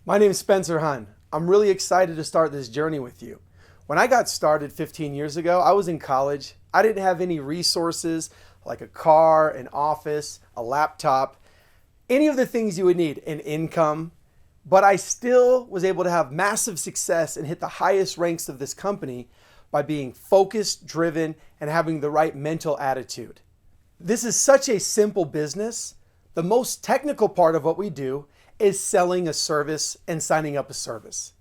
My name is Spencer Hun. I'm really excited to start this journey with you. When I got started 15 years ago, I was in college. I didn't have any resources like a car, an office, a laptop, any of the things you would need, an income, but I still was able to have massive success and hit the highest ranks of this company by being focused, driven, and having the right mental attitude. This is such a simple business. The most technical part of what we do is selling a service and signing up a service.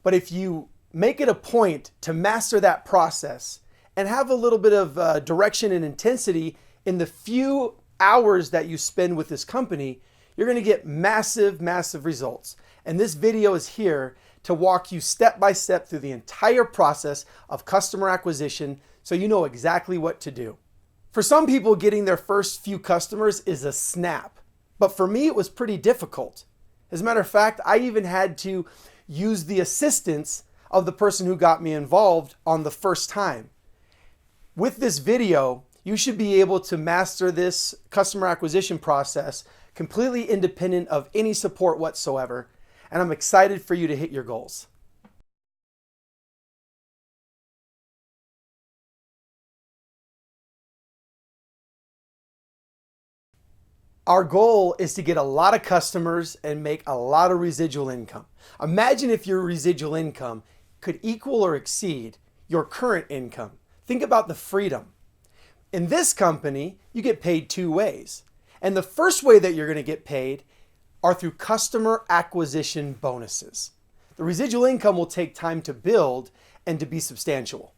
But if you make it a point to master that process and have a little bit of direction and intensity in the few hours that you spend with this company, you're going to get massive, massive results. And this video is here to walk you step by step through the entire process of customer acquisition so you know exactly what to do. For some people, getting their first few customers is a snap, but for me, it was pretty difficult. As a matter of fact, I even had to use the assistance of the person who got me involved on the first time. With this video, you should be able to master this customer acquisition process completely independent of any support whatsoever, and I'm excited for you to hit your goals. Our goal is to get a lot of customers and make a lot of residual income. Imagine if your residual income could equal or exceed your current income. Think about the freedom. In this company, you get paid two ways. And the first way that you're going to get paid are through customer acquisition bonuses. The residual income will take time to build and to be substantial.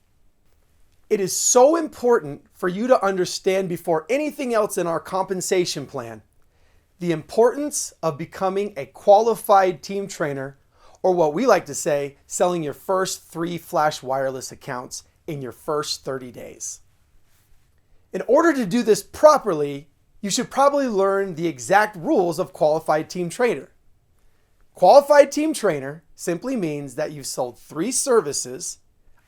It is so important for you to understand before anything else in our compensation plan, the importance of becoming a qualified team trainer, or what we like to say, selling your first 3 flash wireless accounts in your first 30 days. In order to do this properly, you should probably learn the exact rules of qualified team trainer. Qualified team trainer simply means that you've sold 3 services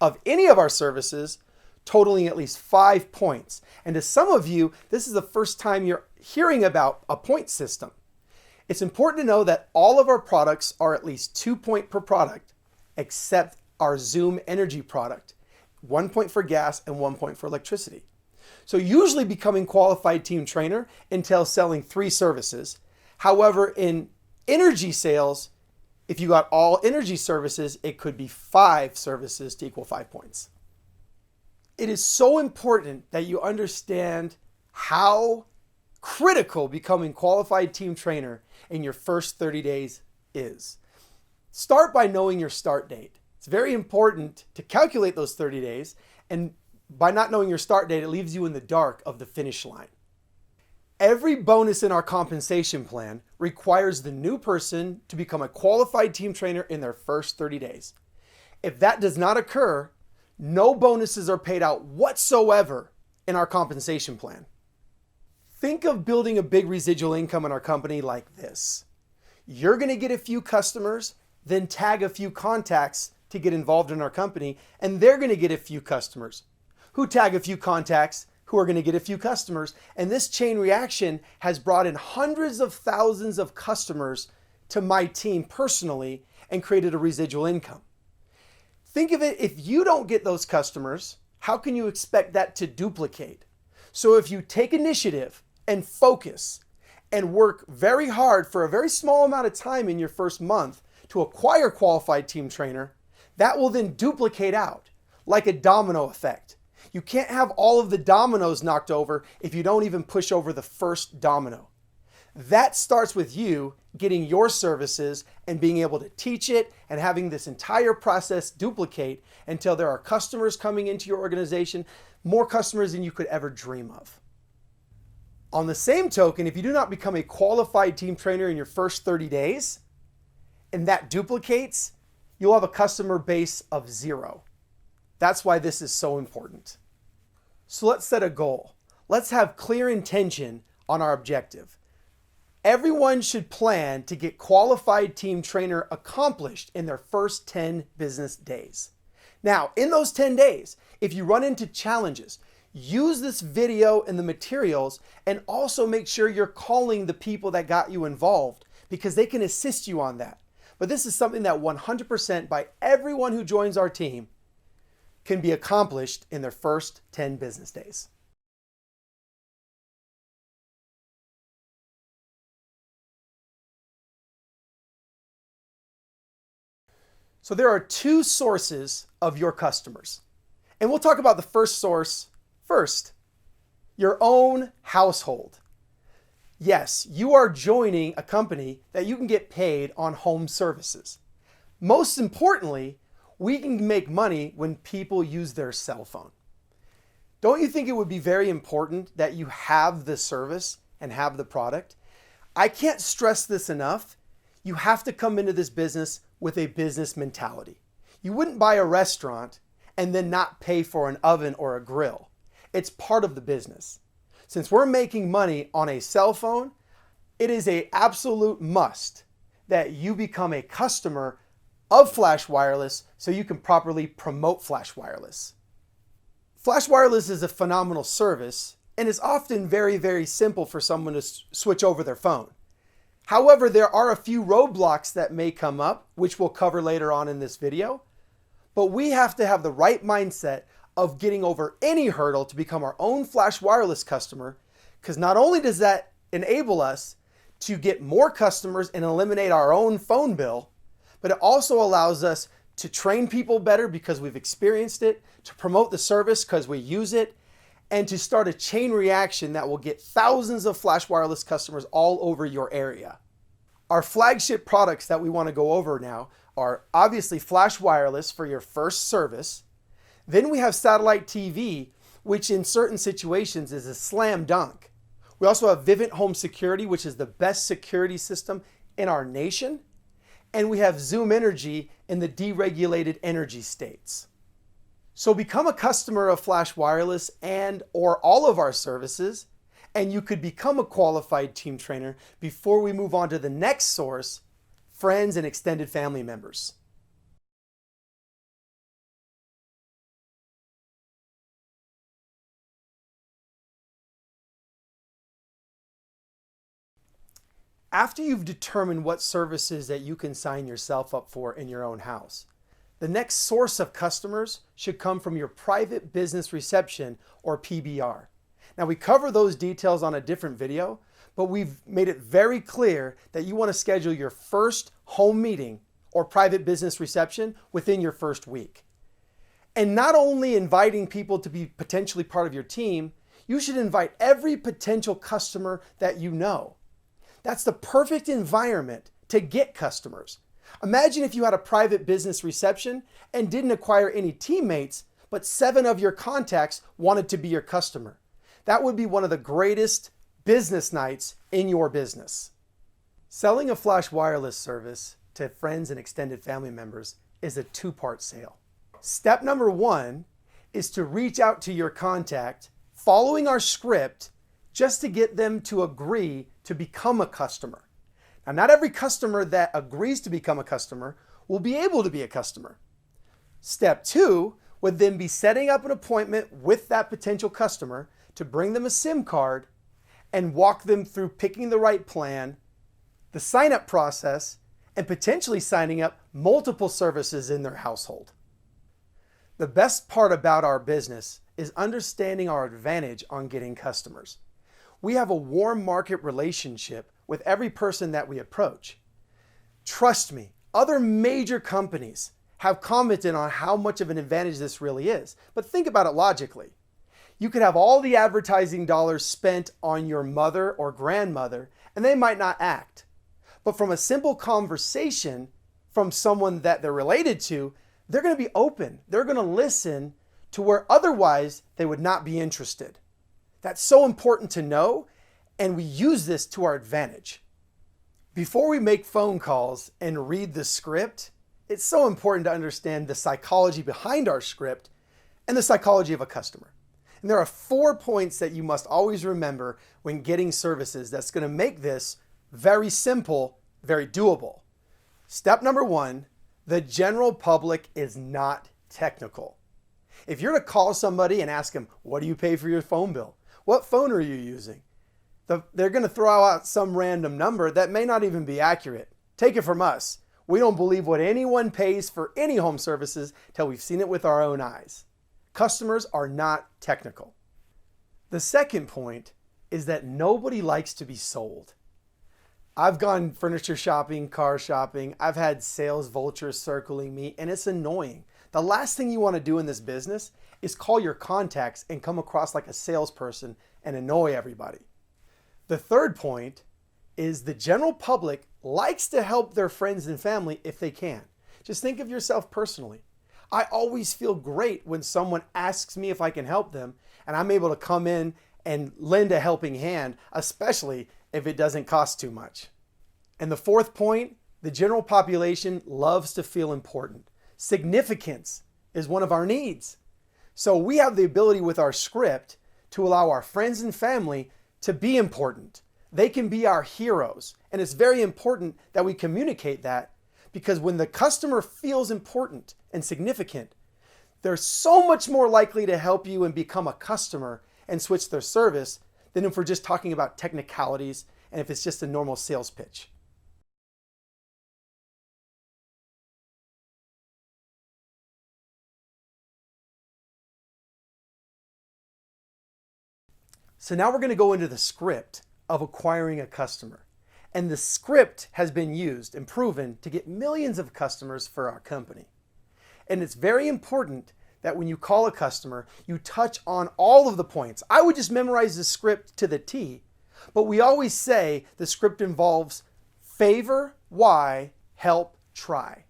of any of our services totaling at least 5 points. And to some of you, this is the first time you're hearing about a point system. It's important to know that all of our products are at least 2 points per product, except our Zoom Energy product, 1 point for gas and 1 point for electricity. So usually becoming qualified team trainer entails selling 3 services. However, in energy sales, if you got all energy services, it could be 5 services to equal 5 points. It is so important that you understand how critical becoming qualified team trainer in your first 30 days is. Start by knowing your start date. It's very important to calculate those 30 days, and by not knowing your start date, it leaves you in the dark of the finish line. Every bonus in our compensation plan requires the new person to become a qualified team trainer in their first 30 days. If that does not occur, no bonuses are paid out whatsoever in our compensation plan. Think of building a big residual income in our company like this. You're going to get a few customers, then tag a few contacts to get involved in our company, and they're going to get a few customers, who tag a few contacts, who are going to get a few customers, and this chain reaction has brought in hundreds of thousands of customers to my team personally and created a residual income. Think of it, if you don't get those customers, how can you expect that to duplicate? So if you take initiative and focus and work very hard for a very small amount of time in your first month to acquire qualified team trainer, that will then duplicate out like a domino effect. You can't have all of the dominoes knocked over if you don't even push over the first domino. That starts with you getting your services and being able to teach it and having this entire process duplicate until there are customers coming into your organization, more customers than you could ever dream of. On the same token, if you do not become a qualified team trainer in your first 30 days, and that duplicates, you'll have a customer base of 0. That's why this is so important. So let's set a goal. Let's have clear intention on our objective. Everyone should plan to get qualified team trainer accomplished in their first 10 business days. Now, in those 10 days, if you run into challenges, use this video and the materials, and also make sure you're calling the people that got you involved because they can assist you on that. but this is something that 100% by everyone who joins our team can be accomplished in their first 10 business days. So there are two sources of your customers. And we'll talk about the first source first, your own household. Yes, you are joining a company that you can get paid on home services. Most importantly, we can make money when people use their cell phone. Don't you think it would be very important that you have the service and have the product? I can't stress this enough. You have to come into this business with a business mentality. You wouldn't buy a restaurant and then not pay for an oven or a grill. It's part of the business. Since we're making money on a cell phone, it is an absolute must that you become a customer of Flash Wireless so you can properly promote Flash Wireless. Flash Wireless is a phenomenal service and is often very, very simple for someone to switch over their phone. However, there are a few roadblocks that may come up, which we'll cover later on in this video. But we have to have the right mindset of getting over any hurdle to become our own Flash Wireless customer, because not only does that enable us to get more customers and eliminate our own phone bill, but it also allows us to train people better because we've experienced it, to promote the service because we use it, and to start a chain reaction that will get thousands of Flash Wireless customers all over your area. Our flagship products that we want to go over now are obviously Flash Wireless for your first service. Then we have satellite TV, which in certain situations is a slam dunk. We also have Vivint Home Security, which is the best security system in our nation. And we have Zoom Energy in the deregulated energy states. So become a customer of Flash Wireless and or all of our services, and you could become a qualified team trainer before we move on to the next source, friends and extended family members. After you've determined what services that you can sign yourself up for in your own house, the next source of customers should come from your private business reception or PBR. Now we cover those details on a different video, but we've made it very clear that you want to schedule your first home meeting or private business reception within your first week. And not only inviting people to be potentially part of your team, you should invite every potential customer that you know. That's the perfect environment to get customers. Imagine if you had a private business reception and didn't acquire any teammates, but 7 of your contacts wanted to be your customer. That would be one of the greatest business nights in your business. Selling a Flash Wireless service to friends and extended family members is a 2-part sale. Step number 1 is to reach out to your contact following our script just to get them to agree to become a customer. Now, not every customer that agrees to become a customer will be able to be a customer. Step 2 would then be setting up an appointment with that potential customer to bring them a SIM card and walk them through picking the right plan, the sign-up process, and potentially signing up multiple services in their household. The best part about our business is understanding our advantage on getting customers. We have a warm market relationship with every person that we approach. Trust me, other major companies have commented on how much of an advantage this really is. But think about it logically. You could have all the advertising dollars spent on your mother or grandmother, and they might not act. But from a simple conversation from someone that they're related to, they're going to be open. They're going to listen to where otherwise they would not be interested. That's so important to know, and we use this to our advantage. Before we make phone calls and read the script, it's so important to understand the psychology behind our script and the psychology of a customer. And there are 4 points that you must always remember when getting services that's going to make this very simple, very doable. Step number 1, the general public is not technical. If you're to call somebody and ask them, what do you pay for your phone bill? What phone are you using? They're going to throw out some random number that may not even be accurate. Take it from us. We don't believe what anyone pays for any home services till we've seen it with our own eyes. Customers are not technical. The second point is that nobody likes to be sold. I've gone furniture shopping, car shopping. I've had sales vultures circling me, and it's annoying. The last thing you want to do in this business is call your contacts and come across like a salesperson and annoy everybody. The third point is the general public likes to help their friends and family if they can. Just think of yourself personally. I always feel great when someone asks me if I can help them and I'm able to come in and lend a helping hand, especially if it doesn't cost too much. And the fourth point, the general population loves to feel important. Significance is one of our needs. So we have the ability with our script to allow our friends and family to be important. They can be our heroes. And it's very important that we communicate that, because when the customer feels important and significant, they're so much more likely to help you and become a customer and switch their service than if we're just talking about technicalities and if it's just a normal sales pitch. So now we're going to go into the script of acquiring a customer. And the script has been used and proven to get millions of customers for our company. And it's very important that when you call a customer, you touch on all of the points. I would just memorize the script to the T, but we always say the script involves favor, why, help, try.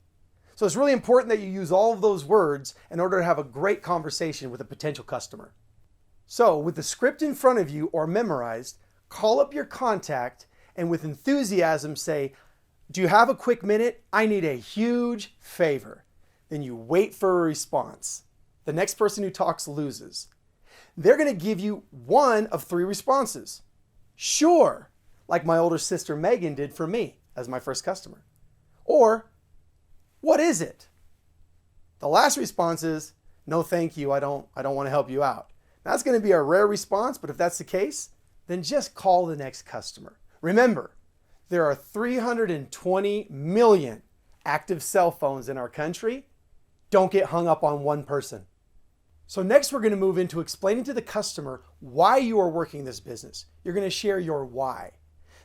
So it's really important that you use all of those words in order to have a great conversation with a potential customer. So with the script in front of you or memorized, call up your contact and with enthusiasm say, "Do you have a quick minute? I need a huge favor." Then you wait for a response. The next person who talks loses. They're going to give you one of three responses. Sure, like my older sister Megan did for me as my first customer. Or, what is it? The last response is, no thank you, I don't want to help you out. That's going to be a rare response, but if that's the case, then just call the next customer. Remember, there are 320 million active cell phones in our country. Don't get hung up on one person. So next we're going to move into explaining to the customer why you are working this business. You're going to share your why.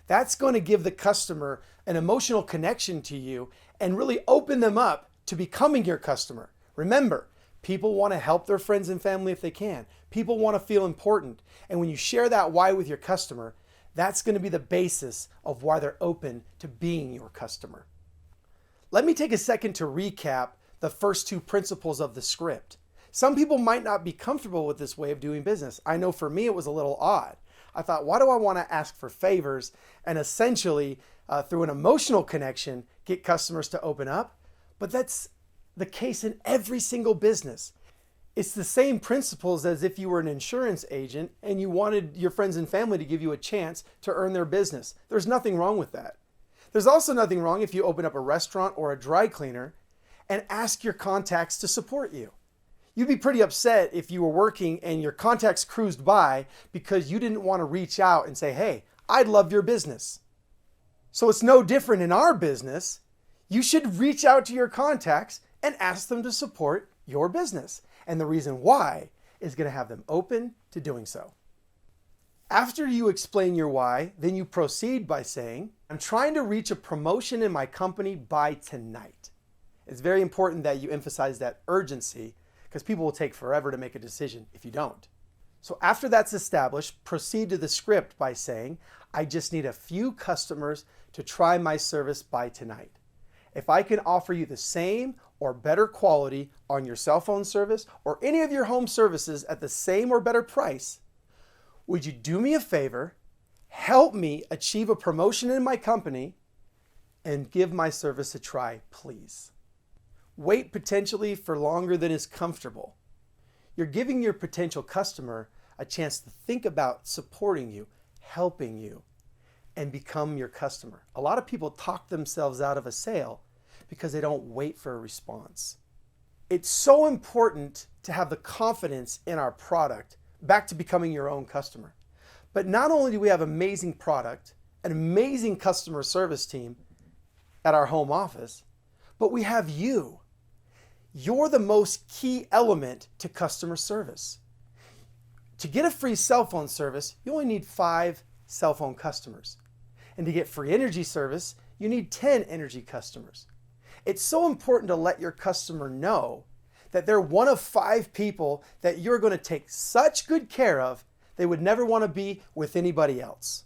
That's going to give the customer an emotional connection to you and really open them up to becoming your customer. Remember, people want to help their friends and family if they can. People want to feel important. And when you share that why with your customer, that's going to be the basis of why they're open to being your customer. Let me take a second to recap the first two principles of the script. Some people might not be comfortable with this way of doing business. I know for me it was a little odd. I thought, why do I want to ask for favors and essentially through an emotional connection get customers to open up? But that's the case in every single business. It's the same principles as if you were an insurance agent and you wanted your friends and family to give you a chance to earn their business. There's nothing wrong with that. There's also nothing wrong if you open up a restaurant or a dry cleaner and ask your contacts to support you. You'd be pretty upset if you were working and your contacts cruised by because you didn't want to reach out and say, "Hey, I'd love your business." So it's no different in our business. You should reach out to your contacts and ask them to support your business. And the reason why is going to have them open to doing so. After you explain your why, then you proceed by saying, "I'm trying to reach a promotion in my company by tonight." It's very important that you emphasize that urgency because people will take forever to make a decision if you don't. So after that's established, proceed to the script by saying, "I just need a few customers to try my service by tonight. If I can offer you the same or better quality on your cell phone service or any of your home services at the same or better price, would you do me a favor, help me achieve a promotion in my company, and give my service a try, please?" Wait potentially for longer than is comfortable. You're giving your potential customer a chance to think about supporting you, helping you, and become your customer. A lot of people talk themselves out of a sale because they don't wait for a response. It's so important to have the confidence in our product back to becoming your own customer. But not only do we have amazing product, an amazing customer service team at our home office, but we have you. You're the most key element to customer service. To get a free cell phone service, you only need 5 cell phone customers. And to get free energy service, you need 10 energy customers. It's so important to let your customer know that they're one of 5 people that you're going to take such good care of, they would never want to be with anybody else.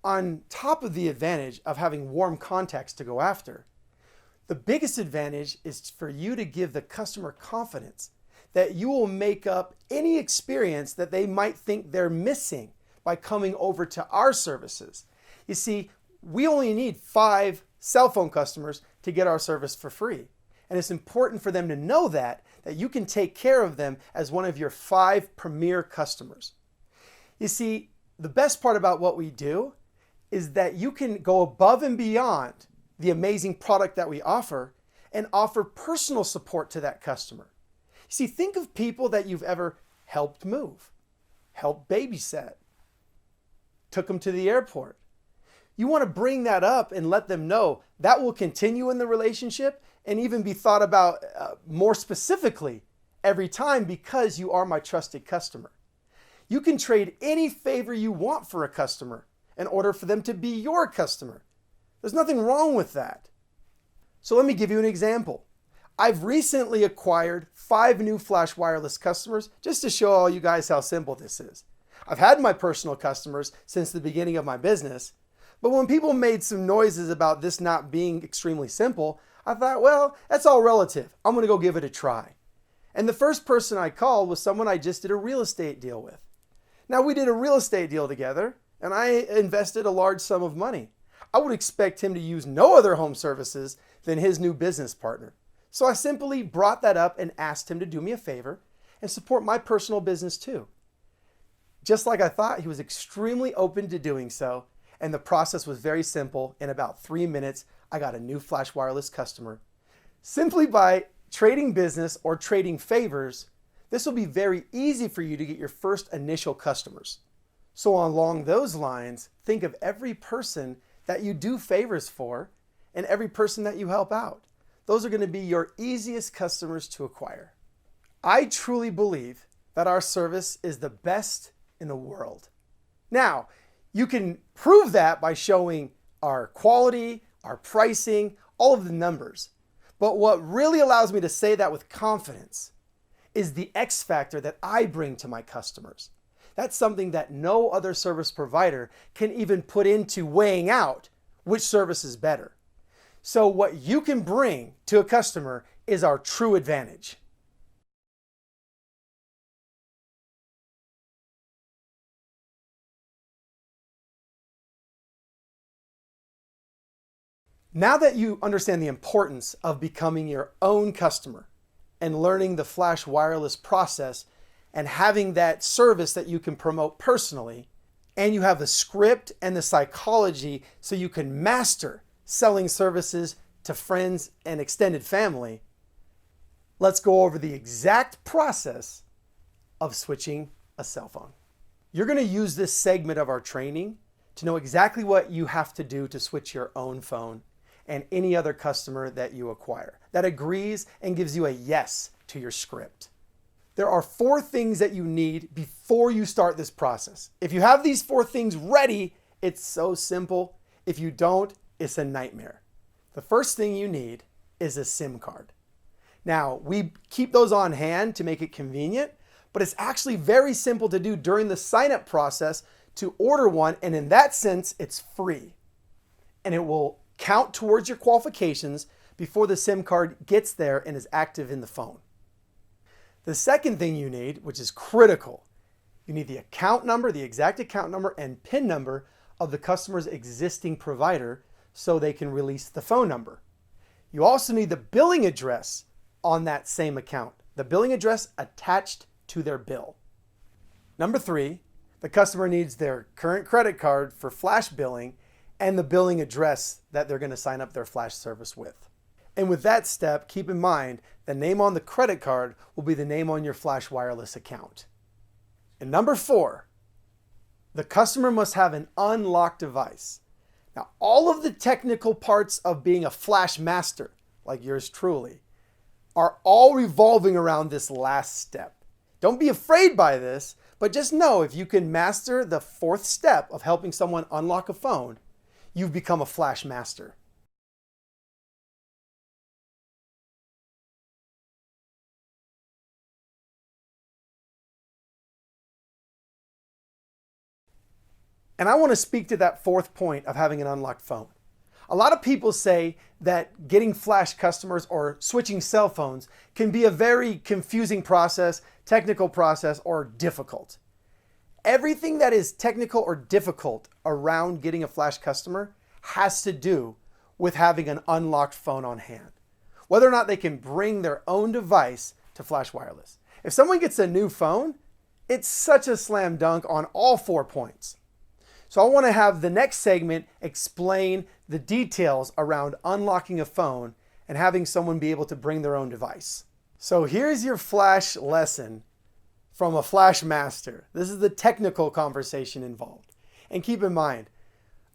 On top of the advantage of having warm contacts to go after, the biggest advantage is for you to give the customer confidence that you will make up any experience that they might think they're missing by coming over to our services. You see, we only need 5 cell phone customers to get our service for free. And it's important for them to know that you can take care of them as one of your 5 premier customers. You see, the best part about what we do is that you can go above and beyond the amazing product that we offer and offer personal support to that customer. See, think of people that you've ever helped move, helped babysit, took them to the airport. You want to bring that up and let them know that will continue in the relationship and even be thought about more specifically every time because you are my trusted customer. You can trade any favor you want for a customer in order for them to be your customer. There's nothing wrong with that. So let me give you an example. I've recently acquired 5 new Flash Wireless customers just to show all you guys how simple this is. I've had my personal customers since the beginning of my business, but when people made some noises about this not being extremely simple, I thought, well, that's all relative. I'm going to go give it a try. And the first person I called was someone I just did a real estate deal with. Now, we did a real estate deal together, and I invested a large sum of money. I would expect him to use no other home services than his new business partner. So I simply brought that up and asked him to do me a favor and support my personal business too. Just like I thought, he was extremely open to doing so, and the process was very simple. In about 3 minutes, I got a new Flash Wireless customer. Simply by trading business or trading favors, this will be very easy for you to get your first initial customers. So along those lines, think of every person that you do favors for and every person that you help out. Those are going to be your easiest customers to acquire. I truly believe that our service is the best in the world. Now, you can prove that by showing our quality, our pricing, all of the numbers. But what really allows me to say that with confidence is the X factor that I bring to my customers. That's something that no other service provider can even put into weighing out which service is better. So what you can bring to a customer is our true advantage. Now that you understand the importance of becoming your own customer and learning the Flash Wireless process and having that service that you can promote personally, and you have the script and the psychology so you can master selling services to friends and extended family, let's go over the exact process of switching a cell phone. You're going to use this segment of our training to know exactly what you have to do to switch your own phone and any other customer that you acquire that agrees and gives you a yes to your script. There are 4 things that you need before you start this process. If you have these 4 things ready, it's so simple. If you don't, it's a nightmare. The first thing you need is a SIM card. Now, we keep those on hand to make it convenient, but it's actually very simple to do during the sign-up process to order one, and in that sense, it's free. And it will count towards your qualifications before the SIM card gets there and is active in the phone. The second thing you need, which is critical, you need the account number, the exact account number and PIN number of the customer's existing provider so they can release the phone number. You also need the billing address on that same account, the billing address attached to their bill. Number 3, the customer needs their current credit card for Flash billing and the billing address that they're going to sign up their Flash service with. And with that step, keep in mind the name on the credit card will be the name on your Flash Wireless account. And number 4, the customer must have an unlocked device. Now, all of the technical parts of being a flash master, like yours truly, are all revolving around this last step. Don't be afraid by this, but just know if you can master the 4th step of helping someone unlock a phone, you've become a flash master. And I want to speak to that 4th point of having an unlocked phone. A lot of people say that getting flash customers or switching cell phones can be a very confusing process, technical process, or difficult. Everything that is technical or difficult around getting a flash customer has to do with having an unlocked phone on hand. Whether or not they can bring their own device to Flash Wireless. If someone gets a new phone, it's such a slam dunk on all 4 points. So I want to have the next segment explain the details around unlocking a phone and having someone be able to bring their own device. So here's your flash lesson from a flash master. This is the technical conversation involved. And keep in mind,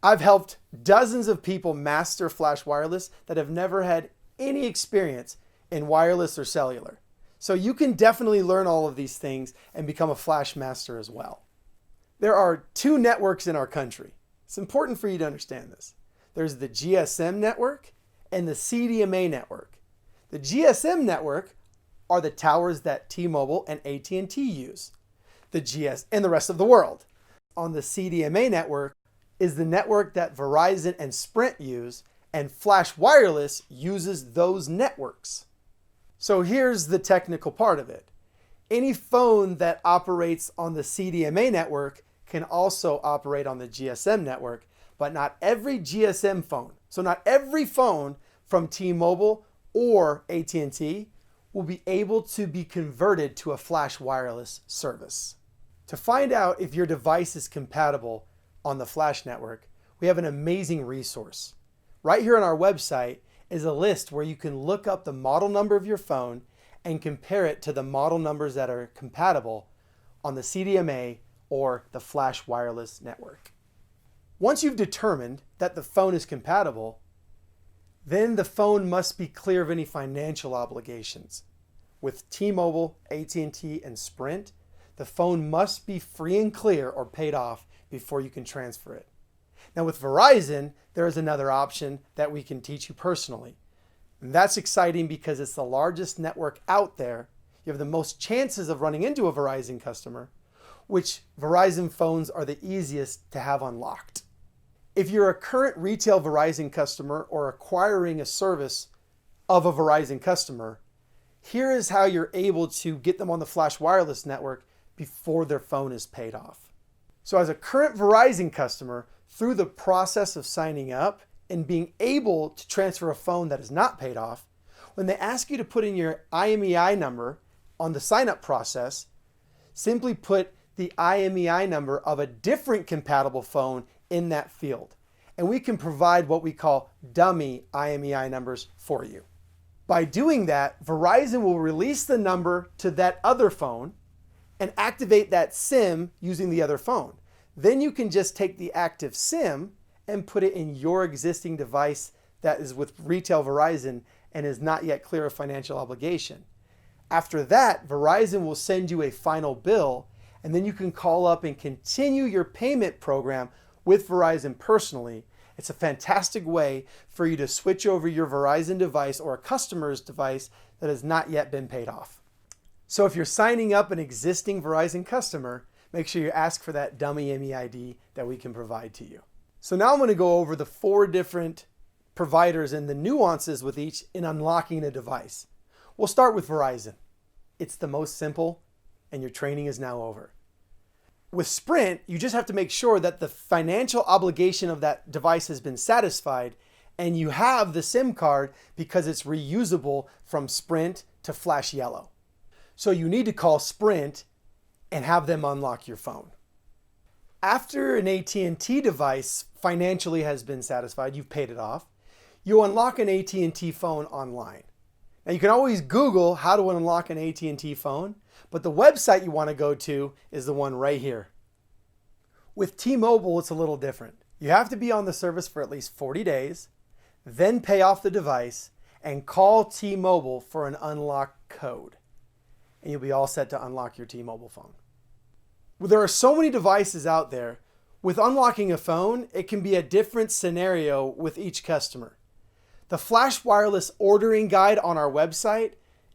I've helped dozens of people master Flash Wireless that have never had any experience in wireless or cellular. So you can definitely learn all of these things and become a flash master as well. There are 2 networks in our country. It's important for you to understand this. There's the GSM network and the CDMA network. The GSM network are the towers that T-Mobile and AT&T use, and the rest of the world. On the CDMA network is the network that Verizon and Sprint use, and Flash Wireless uses those networks. So here's the technical part of it. Any phone that operates on the CDMA network can also operate on the GSM network, but not every GSM phone. So not every phone from T-Mobile or AT&T will be able to be converted to a Flash Wireless service. To find out if your device is compatible on the Flash network, we have an amazing resource. Right here on our website is a list where you can look up the model number of your phone and compare it to the model numbers that are compatible on the CDMA or the Flash Wireless network. Once you've determined that the phone is compatible, then the phone must be clear of any financial obligations. With T-Mobile, AT&T, and Sprint, the phone must be free and clear or paid off before you can transfer it. Now with Verizon, there is another option that we can teach you personally. And that's exciting because it's the largest network out there. You have the most chances of running into a Verizon customer, which Verizon phones are the easiest to have unlocked. If you're a current retail Verizon customer or acquiring a service of a Verizon customer, here is how you're able to get them on the Flash Wireless network before their phone is paid off. So as a current Verizon customer, through the process of signing up and being able to transfer a phone that is not paid off, when they ask you to put in your IMEI number on the sign-up process, simply put the IMEI number of a different compatible phone in that field. And we can provide what we call dummy IMEI numbers for you. By doing that, Verizon will release the number to that other phone and activate that SIM using the other phone. Then you can just take the active SIM and put it in your existing device that is with retail Verizon and is not yet clear of financial obligation. After that, Verizon will send you a final bill, and then you can call up and continue your payment program with Verizon personally. It's a fantastic way for you to switch over your Verizon device or a customer's device that has not yet been paid off. So if you're signing up an existing Verizon customer, make sure you ask for that dummy MEID that we can provide to you. So now I'm going to go over the 4 different providers and the nuances with each in unlocking a device. We'll start with Verizon. It's the most simple, and your training is now over. With Sprint, you just have to make sure that the financial obligation of that device has been satisfied and you have the SIM card because it's reusable from Sprint to Flash Yellow. So you need to call Sprint and have them unlock your phone. After an AT&T device financially has been satisfied, you've paid it off, you unlock an AT&T phone online. Now you can always Google how to unlock an AT&T phone, But the website you want to go to is the one right here. With T-Mobile, it's a little different. You have to be on the service for at least 40 days, then pay off the device and call T-Mobile for an unlock code. And you'll be all set to unlock your T-Mobile phone. Well, there are so many devices out there. With unlocking a phone, it can be a different scenario with each customer. The Flash Wireless ordering guide on our website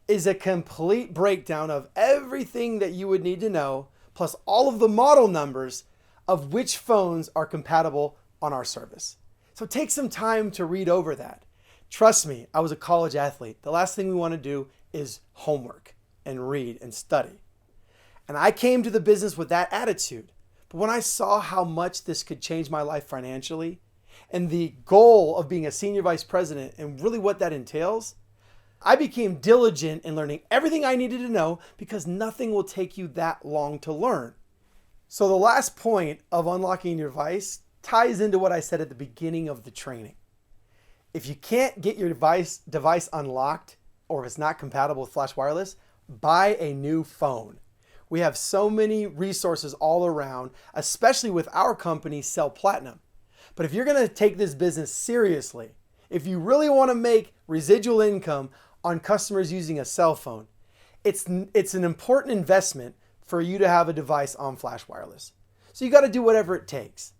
is a complete breakdown of everything that you would need to know, plus all of the model numbers of which phones are compatible on our service. So take some time to read over that. Trust me, I was a college athlete. The last thing we want to do is homework and read and study. And I came to the business with that attitude. But when I saw how much this could change my life financially and the goal of being a senior vice president and really what that entails, I became diligent in learning everything I needed to know because nothing will take you that long to learn. So the last point of unlocking your device ties into what I said at the beginning of the training. If you can't get your device unlocked, or if it's not compatible with Flash Wireless, buy a new phone. We have so many resources all around, especially with our company, Sell Platinum. But if you're going to take this business seriously, if you really want to make residual income on customers using a cell phone, it's an important investment for you to have a device on Flash Wireless. So you got to do whatever it takes.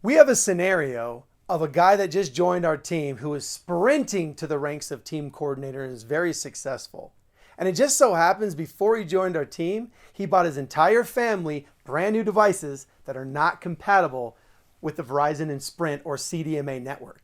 We have a scenario of a guy that just joined our team who is sprinting to the ranks of team coordinator and is very successful. And it just so happens before he joined our team, he bought his entire family brand new devices that are not compatible with the Verizon and Sprint or CDMA network.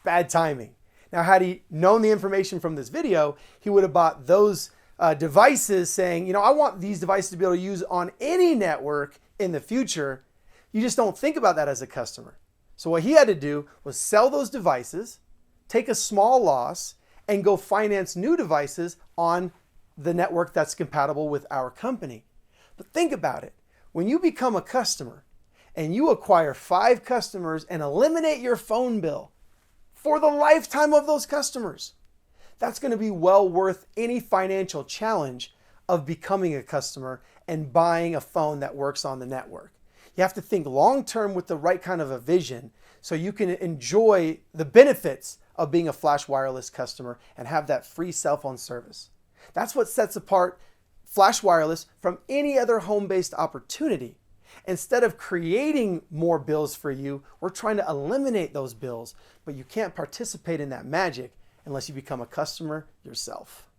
Bad timing. Now, had he known the information from this video, he would have bought those devices saying, I want these devices to be able to use on any network in the future. You just don't think about that as a customer. So what he had to do was sell those devices, take a small loss, and go finance new devices on the network that's compatible with our company. But think about it. When you become a customer and you acquire 5 customers and eliminate your phone bill for the lifetime of those customers, that's going to be well worth any financial challenge of becoming a customer and buying a phone that works on the network. You have to think long-term with the right kind of a vision so you can enjoy the benefits of being a Flash Wireless customer and have that free cell phone service. That's what sets apart Flash Wireless from any other home-based opportunity. Instead of creating more bills for you, we're trying to eliminate those bills, but you can't participate in that magic unless you become a customer yourself.